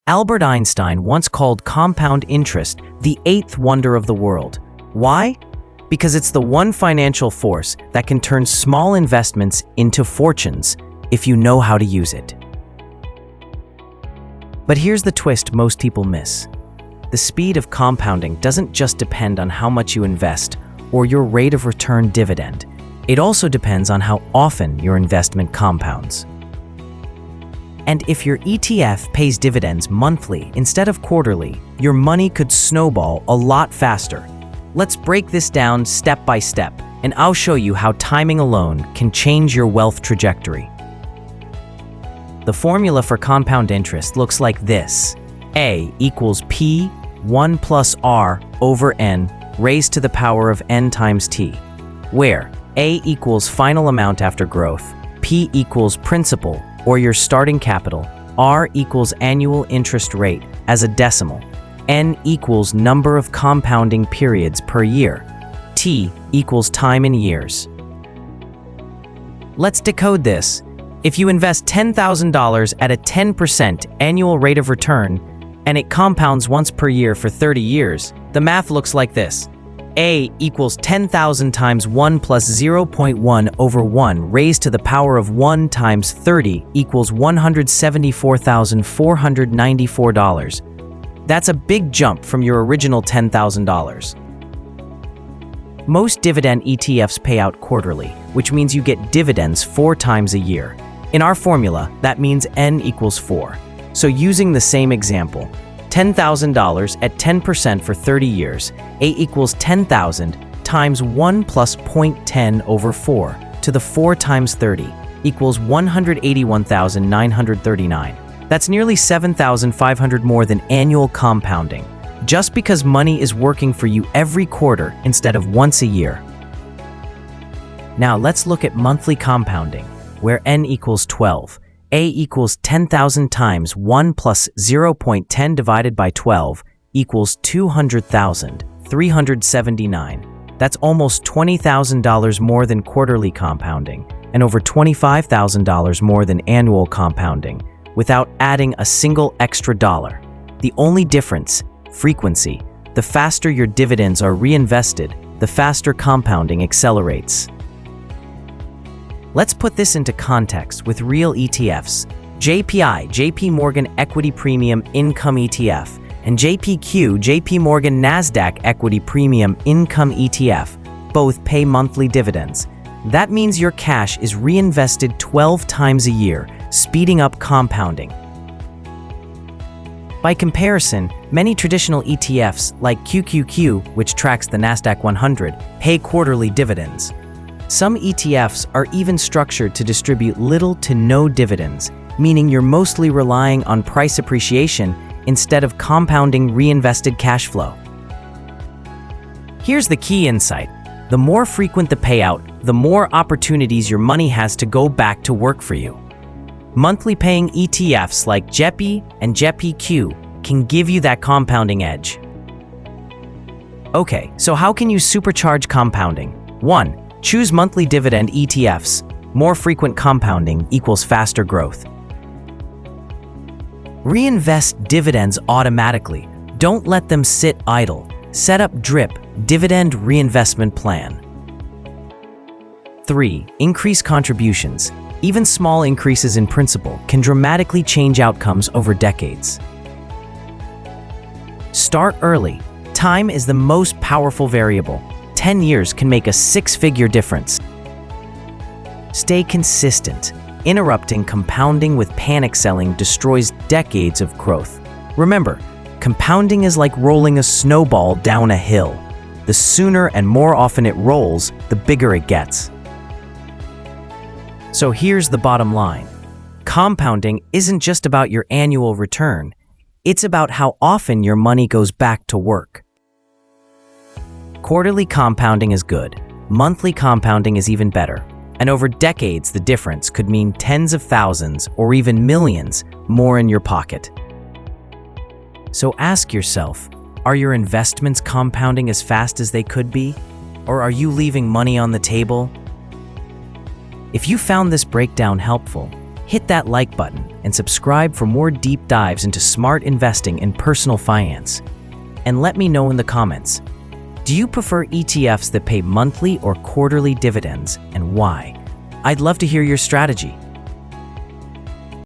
Albert Einstein once called compound interest the eighth wonder of the world. Why? Because it's the one financial force that can turn small investments into fortunes if you know how to use it. But here's the twist most people miss. The speed of compounding doesn't just depend on how much you invest or your rate of return dividend. It also depends on how often your investment compounds. And if your ETF pays dividends monthly instead of quarterly, your money could snowball a lot faster. Let's break this down step by step, and I'll show you how timing alone can change your wealth trajectory. The formula for compound interest looks like this. A equals P 1 plus R over N raised to the power of N times T, where A equals final amount after growth, P equals principal, or your starting capital, R equals annual interest rate as a decimal, N equals number of compounding periods per year, T equals time in years. Let's decode this. If you invest $10,000 at a 10% annual rate of return, and it compounds once per year for 30 years, the math looks like this. A equals 10,000 times 1 plus 0.1 over 1 raised to the power of 1 times 30 equals $174,494. That's a big jump from your original $10,000. Most dividend ETFs pay out quarterly, which means you get dividends 4 times a year. In our formula, that means N equals 4. So using the same example, $10,000 at 10% for 30 years, A equals 10,000 times 1 plus 0.10 over 4 to the 4 times 30 equals 181,939. That's nearly 7,500 more than annual compounding, just because money is working for you every quarter instead of once a year. Now let's look at monthly compounding, where N equals 12. A equals 10,000 times 1 plus 0.10 divided by 12 equals 200,379. That's almost $20,000 more than quarterly compounding and over $25,000 more than annual compounding without adding a single extra dollar. The only difference, frequency. The faster your dividends are reinvested, the faster compounding accelerates. Let's put this into context with real ETFs. JPI, JP Morgan Equity Premium Income ETF, and JEPQ, JP Morgan Nasdaq Equity Premium Income ETF, both pay monthly dividends. That means your cash is reinvested 12 times a year, speeding up compounding. By comparison, many traditional ETFs like QQQ, which tracks the Nasdaq 100, pay quarterly dividends. Some ETFs are even structured to distribute little to no dividends, meaning you're mostly relying on price appreciation instead of compounding reinvested cash flow. Here's the key insight. The more frequent the payout, the more opportunities your money has to go back to work for you. Monthly paying ETFs like JEPI and JEPQ can give you that compounding edge. Okay, so how can you supercharge compounding? 1. Choose monthly dividend ETFs. More frequent compounding equals faster growth. Reinvest dividends automatically. Don't let them sit idle. Set up DRIP, Dividend Reinvestment Plan. 3. Increase contributions. Even small increases in principal can dramatically change outcomes over decades. Start early. Time is the most powerful variable. 10 years can make a 6-figure difference. Stay consistent. Interrupting compounding with panic selling destroys decades of growth. Remember, compounding is like rolling a snowball down a hill. The sooner and more often it rolls, the bigger it gets. So here's the bottom line. Compounding isn't just about your annual return. It's about how often your money goes back to work. Quarterly compounding is good. Monthly compounding is even better. And over decades, the difference could mean tens of thousands or even millions more in your pocket. So ask yourself, are your investments compounding as fast as they could be? Or are you leaving money on the table? If you found this breakdown helpful, Hit that like button and subscribe for more deep dives into smart investing and personal finance. And let me know in the comments, do you prefer ETFs that pay monthly or quarterly dividends, and why? I'd love to hear your strategy.